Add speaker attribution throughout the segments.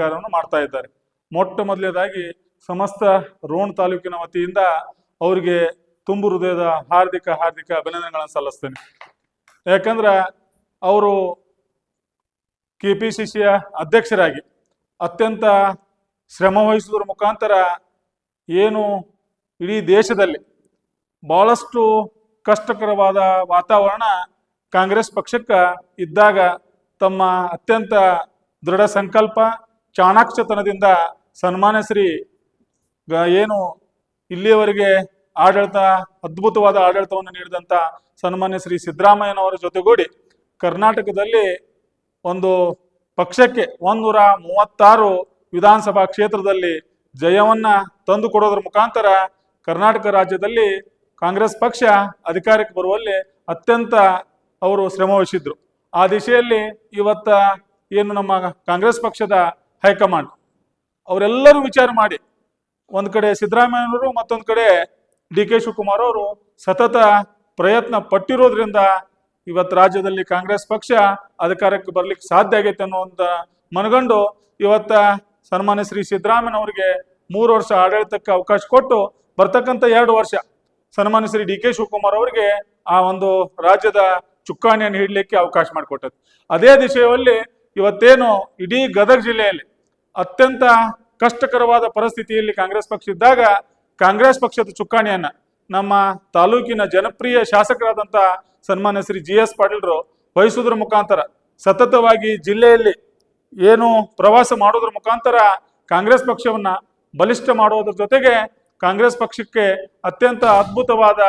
Speaker 1: ಕಾರ್ಯವನ್ನು ಮಾಡ್ತಾ ಇದ್ದಾರೆ. ಮೊಟ್ಟ ಮೊದಲನೇದಾಗಿ ಸಮಸ್ತ ರೋಣ ತಾಲೂಕಿನ ವತಿಯಿಂದ ಅವರಿಗೆ ತುಂಬು ಹೃದಯದ ಹಾರ್ದಿಕ ಅಭಿನಂದನೆಗಳನ್ನು ಸಲ್ಲಿಸ್ತೇನೆ. ಯಾಕಂದ್ರೆ ಅವರು KPCCಯ ಅಧ್ಯಕ್ಷರಾಗಿ ಅತ್ಯಂತ ಶ್ರಮ ವಹಿಸುವುದರ ಮುಖಾಂತರ ಏನು ಇಡೀ ದೇಶದಲ್ಲಿ ಬಹಳಷ್ಟು ಕಷ್ಟಕರವಾದ ವಾತಾವರಣ ಕಾಂಗ್ರೆಸ್ ಪಕ್ಷಕ್ಕೆ ಇದ್ದಾಗ ತಮ್ಮ ಅತ್ಯಂತ ದೃಢ ಸಂಕಲ್ಪ ಚಾಣಾಕ್ಷತನದಿಂದ ಸನ್ಮಾನ್ಯ ಶ್ರೀ ಏನು ಇಲ್ಲಿಯವರೆಗೆ ಅದ್ಭುತವಾದ ಆಡಳಿತವನ್ನು ನೀಡಿದಂಥ ಸನ್ಮಾನ್ಯ ಶ್ರೀ ಸಿದ್ದರಾಮಯ್ಯನವರ ಜೊತೆಗೂಡಿ ಕರ್ನಾಟಕದಲ್ಲಿ ಒಂದು ಪಕ್ಷಕ್ಕೆ 136 ವಿಧಾನಸಭಾ ಕ್ಷೇತ್ರದಲ್ಲಿ ಜಯವನ್ನ ತಂದು ಕೊಡೋದ್ರ ಮುಖಾಂತರ ಕರ್ನಾಟಕ ರಾಜ್ಯದಲ್ಲಿ ಕಾಂಗ್ರೆಸ್ ಪಕ್ಷ ಅಧಿಕಾರಕ್ಕೆ ಬರುವಲ್ಲಿ ಅತ್ಯಂತ ಅವರು ಶ್ರಮ ವಹಿಸಿದ್ರು. ಆ ದಿಶೆಯಲ್ಲಿ ಇವತ್ತ ಏನು ನಮ್ಮ ಕಾಂಗ್ರೆಸ್ ಪಕ್ಷದ ಹೈಕಮಾಂಡ್ ಅವರೆಲ್ಲರೂ ವಿಚಾರ ಮಾಡಿ ಒಂದ್ ಕಡೆ ಸಿದ್ದರಾಮಯ್ಯನವರು ಮತ್ತೊಂದು ಕಡೆ DK ಶಿವಕುಮಾರ್ ಅವರು ಸತತ ಪ್ರಯತ್ನ ಪಟ್ಟಿರೋದ್ರಿಂದ ಇವತ್ತು ರಾಜ್ಯದಲ್ಲಿ ಕಾಂಗ್ರೆಸ್ ಪಕ್ಷ ಅಧಿಕಾರಕ್ಕೆ ಬರ್ಲಿಕ್ಕೆ ಸಾಧ್ಯ ಆಗೈತೆ ಅನ್ನುವಂತ ಮನಗಂಡು ಇವತ್ತ ಸನ್ಮಾನ್ಯ ಶ್ರೀ ಸಿದ್ದರಾಮಯ್ಯನವರಿಗೆ 3 ವರ್ಷ ಆಡಳಿತಕ್ಕೆ ಅವಕಾಶ ಕೊಟ್ಟು ಬರ್ತಕ್ಕಂಥ 2 ವರ್ಷ ಸನ್ಮಾನ್ಯ ಶ್ರೀ DK ಶಿವಕುಮಾರ್ ಅವರಿಗೆ ಆ ಒಂದು ರಾಜ್ಯದ ಚುಕ್ಕಾಣಿಯನ್ನು ಹಿಡಲಿಕ್ಕೆ ಅವಕಾಶ ಮಾಡಿಕೊಟ್ಟದ್ದು. ಅದೇ ದಿಶೆಯಲ್ಲಿ ಇವತ್ತೇನು ಇಡೀ ಗದಗ ಜಿಲ್ಲೆಯಲ್ಲಿ ಅತ್ಯಂತ ಕಷ್ಟಕರವಾದ ಪರಿಸ್ಥಿತಿಯಲ್ಲಿ ಕಾಂಗ್ರೆಸ್ ಪಕ್ಷ ಇದ್ದಾಗ ಕಾಂಗ್ರೆಸ್ ಪಕ್ಷದ ಚುಕ್ಕಾಣಿಯನ್ನ ನಮ್ಮ ತಾಲೂಕಿನ ಜನಪ್ರಿಯ ಶಾಸಕರಾದಂಥ ಸನ್ಮಾನ್ಯ ಶ್ರೀ GS ಪಾಟೀಲ್ರು ವಹಿಸುವುದರ ಮುಖಾಂತರ ಸತತವಾಗಿ ಜಿಲ್ಲೆಯಲ್ಲಿ ಏನು ಪ್ರವಾಸ ಮಾಡೋದ್ರ ಮುಖಾಂತರ ಕಾಂಗ್ರೆಸ್ ಪಕ್ಷವನ್ನ ಬಲಿಷ್ಠ ಮಾಡೋದ್ರ ಜೊತೆಗೆ ಕಾಂಗ್ರೆಸ್ ಪಕ್ಷಕ್ಕೆ ಅತ್ಯಂತ ಅದ್ಭುತವಾದ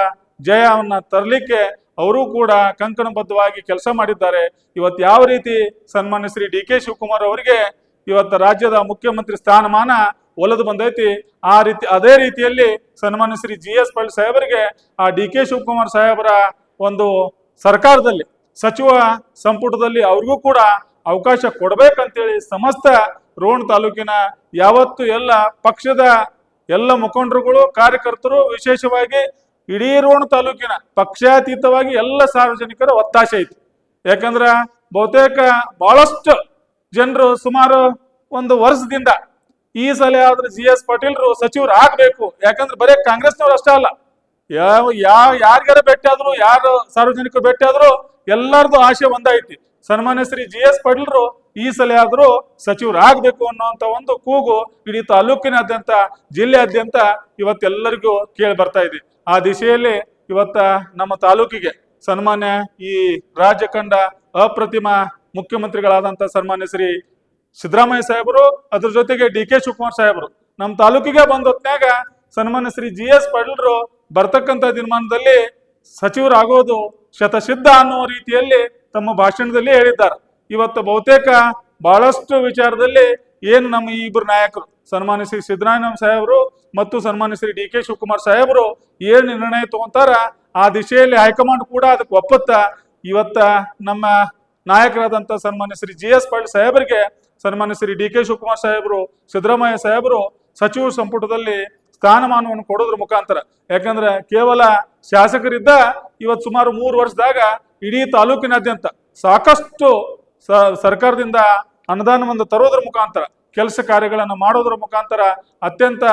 Speaker 1: ಜಯವನ್ನ ತರಲಿಕ್ಕೆ ಅವರು ಕೂಡ ಕಂಕಣಬದ್ಧವಾಗಿ ಕೆಲಸ ಮಾಡಿದ್ದಾರೆ. ಇವತ್ತು ಯಾವ ರೀತಿ ಸನ್ಮಾನ್ಯ ಶ್ರೀ DK ಶಿವಕುಮಾರ್ ಅವರಿಗೆ ಇವತ್ತು ರಾಜ್ಯದ ಮುಖ್ಯಮಂತ್ರಿ ಸ್ಥಾನಮಾನ ಒಲಿದು ಬಂದೈತಿ, ಅದೇ ರೀತಿಯಲ್ಲಿ ಸನ್ಮಾನ್ಯ ಶ್ರೀ GS ಪಾಟೀಲ್ ಸಾಹೇಬರಿಗೆ ಆ DK ಶಿವಕುಮಾರ್ ಸಾಹೇಬರ ಒಂದು ಸರ್ಕಾರದಲ್ಲಿ ಸಚಿವ ಸಂಪುಟದಲ್ಲಿ ಅವ್ರಿಗೂ ಕೂಡ ಅವಕಾಶ ಕೊಡ್ಬೇಕಂತೇಳಿ ಸಮಸ್ತ ರೋಣ ತಾಲೂಕಿನ ಯಾವತ್ತು ಎಲ್ಲ ಪಕ್ಷದ ಎಲ್ಲ ಮುಖಂಡರುಗಳು ಕಾರ್ಯಕರ್ತರು ವಿಶೇಷವಾಗಿ ಇಡೀ ರೋಣ ತಾಲೂಕಿನ ಪಕ್ಷಾತೀತವಾಗಿ ಎಲ್ಲ ಸಾರ್ವಜನಿಕರ ಒತ್ತಾಸೆ ಐತಿ. ಯಾಕಂದ್ರ ಬಹುತೇಕ ಬಹಳಷ್ಟು ಜನರು ಸುಮಾರು ಒಂದು ವರ್ಷದಿಂದ ಈ ಸಲ ಆದ್ರೆ GS ಪಾಟೀಲ್ರು ಸಚಿವರು ಆಗ್ಬೇಕು, ಯಾಕಂದ್ರೆ ಬರೀ ಕಾಂಗ್ರೆಸ್ನವ್ರು ಅಷ್ಟೇ ಅಲ್ಲ, ಯಾರಿಗಾರ ಭೇಟಿ ಆದ್ರು ಯಾರು ಸಾರ್ವಜನಿಕರು ಭೇಟಿ ಆದ್ರು ಎಲ್ಲರದು ಆಶೆ ಒಂದೈತಿ, ಸನ್ಮಾನ್ಯ ಶ್ರೀ GS ಪಾಟೀಲ್ರು ಈ ಸಲ ಆದ್ರೂ ಸಚಿವರು ಆಗ್ಬೇಕು ಅನ್ನುವಂತ ಒಂದು ಕೂಗು ಇಡೀ ತಾಲೂಕಿನಾದ್ಯಂತ ಜಿಲ್ಲೆಯಾದ್ಯಂತ ಇವತ್ತೆಲ್ಲರಿಗೂ ಕೇಳಿ ಬರ್ತಾ ಇದೆ. ಆ ದಿಶೆಯಲ್ಲಿ ಇವತ್ತ ನಮ್ಮ ತಾಲೂಕಿಗೆ ಸನ್ಮಾನ್ಯ ಈ ರಾಜ್ಯ ಕಂಡ ಅಪ್ರತಿಮ ಮುಖ್ಯಮಂತ್ರಿಗಳಾದಂಥ ಸನ್ಮಾನ್ಯ ಶ್ರೀ ಸಿದ್ದರಾಮಯ್ಯ ಸಾಹೇಬರು ಅದ್ರ ಜೊತೆಗೆ DK ಶಿವಕುಮಾರ್ ಸಾಹೇಬರು ನಮ್ಮ ತಾಲೂಕಿಗೆ ಬಂದ ಹೊತ್ನ್ಯಾಗ ಸನ್ಮಾನ್ಯ ಶ್ರೀ GS ಪಾಟೀಲ್ರು ಬರ್ತಕ್ಕಂಥ ದಿನಮಾನದಲ್ಲಿ ಸಚಿವರಾಗೋದು ಶತಸಿದ್ಧ ಅನ್ನುವ ರೀತಿಯಲ್ಲಿ ತಮ್ಮ ಭಾಷಣದಲ್ಲಿ ಹೇಳಿದ್ದಾರೆ. ಇವತ್ತು ಬಹುತೇಕ ಬಹಳಷ್ಟು ವಿಚಾರದಲ್ಲಿ ಏನು ನಮ್ಮ ಈ ಇಬ್ಬರು ನಾಯಕರು ಸನ್ಮಾನ್ಯ ಶ್ರೀ ಸಿದ್ದರಾಮಯ್ಯ ಸಾಹೇಬರು ಮತ್ತು ಸನ್ಮಾನ್ಯ ಶ್ರೀ DK ಶಿವಕುಮಾರ್ ಸಾಹೇಬರು ಏನು ನಿರ್ಣಯ ತಗೊಂತಾರ ಆ ದಿಶೆಯಲ್ಲಿ ಹೈಕಮಾಂಡ್ ಕೂಡ ಅದಕ್ಕೆ ಒಪ್ಪತ್ತ ಇವತ್ತ ನಮ್ಮ ನಾಯಕರಾದಂಥ ಸನ್ಮಾನ್ಯ ಶ್ರೀ GS ಪಾಟೀಲ್ ಸಾಹೇಬರಿಗೆ ಸನ್ಮಾನ್ಯ ಶ್ರೀ DK ಶಿವಕುಮಾರ್ ಸಾಹೇಬರು ಸಿದ್ದರಾಮಯ್ಯ ಸಾಹೇಬರು ಸಚಿವ ಸಂಪುಟದಲ್ಲಿ ಸ್ಥಾನಮಾನವನ್ನು ಕೊಡೋದ್ರ ಮುಖಾಂತರ, ಯಾಕಂದ್ರೆ ಕೇವಲ ಶಾಸಕರಿದ್ದ ಇವತ್ತು ಸುಮಾರು 3 ವರ್ಷದಾಗ ಇಡೀ ತಾಲೂಕಿನಾದ್ಯಂತ ಸಾಕಷ್ಟು ಸರ್ಕಾರದಿಂದ ಅನುದಾನವನ್ನು ತರೋದ್ರ ಮುಖಾಂತರ ಕೆಲಸ ಕಾರ್ಯಗಳನ್ನು ಮಾಡೋದ್ರ ಮುಖಾಂತರ ಅತ್ಯಂತ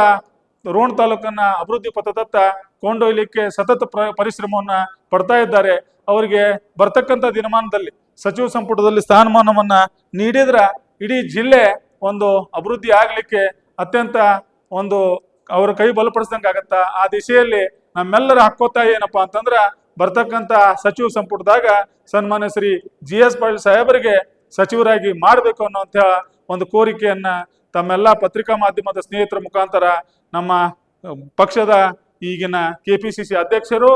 Speaker 1: ರೋಣ ತಾಲೂಕನ್ನ ಅಭಿವೃದ್ಧಿ ಪಥದತ್ತ ಕೊಂಡೊಯ್ಯಲಿಕ್ಕೆ ಸತತ ಪರಿಶ್ರಮವನ್ನ ಪಡ್ತಾ ಇದ್ದಾರೆ. ಅವರಿಗೆ ಬರ್ತಕ್ಕಂಥ ದಿನಮಾನದಲ್ಲಿ ಸಚಿವ ಸಂಪುಟದಲ್ಲಿ ಸ್ಥಾನಮಾನವನ್ನ ನೀಡಿದ್ರ ಇಡೀ ಜಿಲ್ಲೆ ಒಂದು ಅಭಿವೃದ್ಧಿ ಆಗ್ಲಿಕ್ಕೆ ಅತ್ಯಂತ ಒಂದು ಅವರ ಕೈ ಬಲಪಡಿಸ್ದಂಗೆ ಆಗತ್ತ. ಆ ದಿಶೆಯಲ್ಲಿ ನಮ್ಮೆಲ್ಲರ ಹಕ್ಕೊತ್ತಾಯ ಏನಪ್ಪಾ ಅಂತಂದ್ರ ಬರ್ತಕ್ಕಂಥ ಸಚಿವ ಸಂಪುಟದಾಗ ಸನ್ಮಾನ್ಯ ಶ್ರೀ GS ಪಾಟೀಲ್ ಸಾಹೇಬರಿಗೆ ಸಚಿವರಾಗಿ ಮಾಡಬೇಕು ಅನ್ನುವಂಥ ಒಂದು ಕೋರಿಕೆಯನ್ನ ತಮ್ಮೆಲ್ಲ ಪತ್ರಿಕಾ ಮಾಧ್ಯಮದ ಸ್ನೇಹಿತರ ಮುಖಾಂತರ ನಮ್ಮ ಪಕ್ಷದ ಈಗಿನ KPCC ಅಧ್ಯಕ್ಷರು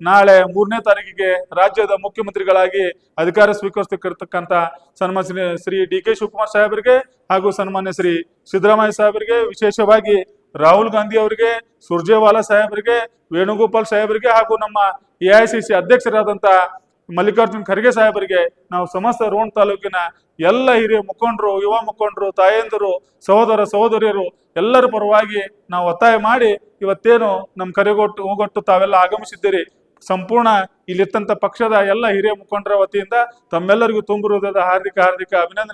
Speaker 1: ನಾಳೆ 3ನೇ ತಾರೀಕಿಗೆ ರಾಜ್ಯದ ಮುಖ್ಯಮಂತ್ರಿಗಳಾಗಿ ಅಧಿಕಾರ ಸ್ವೀಕರಿಸತಕ್ಕಂಥ ಸನ್ಮಾನ್ಯ ಶ್ರೀ DK ಶಿವಕುಮಾರ್ ಸಾಹೇಬರಿಗೆ ಹಾಗೂ ಸನ್ಮಾನ್ಯ ಶ್ರೀ ಸಿದ್ದರಾಮಯ್ಯ ಸಾಹೇಬರಿಗೆ, ವಿಶೇಷವಾಗಿ ರಾಹುಲ್ ಗಾಂಧಿ ಅವರಿಗೆ, ಸುರ್ಜೇವಾಲಾ ಸಾಹೇಬರಿಗೆ, ವೇಣುಗೋಪಾಲ್ ಸಾಹೇಬರಿಗೆ ಹಾಗೂ ನಮ್ಮ AICC ಅಧ್ಯಕ್ಷರಾದಂಥ ಮಲ್ಲಿಕಾರ್ಜುನ್ ಖರ್ಗೆ ಸಾಹೇಬರಿಗೆ ನಾವು ಸಮಸ್ತ ರೋಣ ತಾಲೂಕಿನ ಎಲ್ಲ ಹಿರಿಯ ಮುಖಂಡರು, ಯುವ ಮುಖಂಡರು, ತಾಯಂದಿರು, ಸಹೋದರ ಸಹೋದರಿಯರು ಎಲ್ಲರ ಪರವಾಗಿ ನಾವು ಒತ್ತಾಯ ಮಾಡಿ ಇವತ್ತೇನು ನಮ್ಮ ಹೋಗೊಟ್ಟು ತಾವೆಲ್ಲ ಆಗಮಿಸಿದ್ದೀರಿ. ಸಂಪೂರ್ಣ ಇಲ್ಲಿತ್ತಂತ ಪಕ್ಷದ ಎಲ್ಲ ಹಿರಿಯ ಮುಖಂಡರ ವತಿಯಿಂದ ತಮ್ಮೆಲ್ಲರಿಗೂ ತುಂಬ ಹೃದಯದ ಹಾರ್ದಿಕ ಅಭಿನಂದನೆ.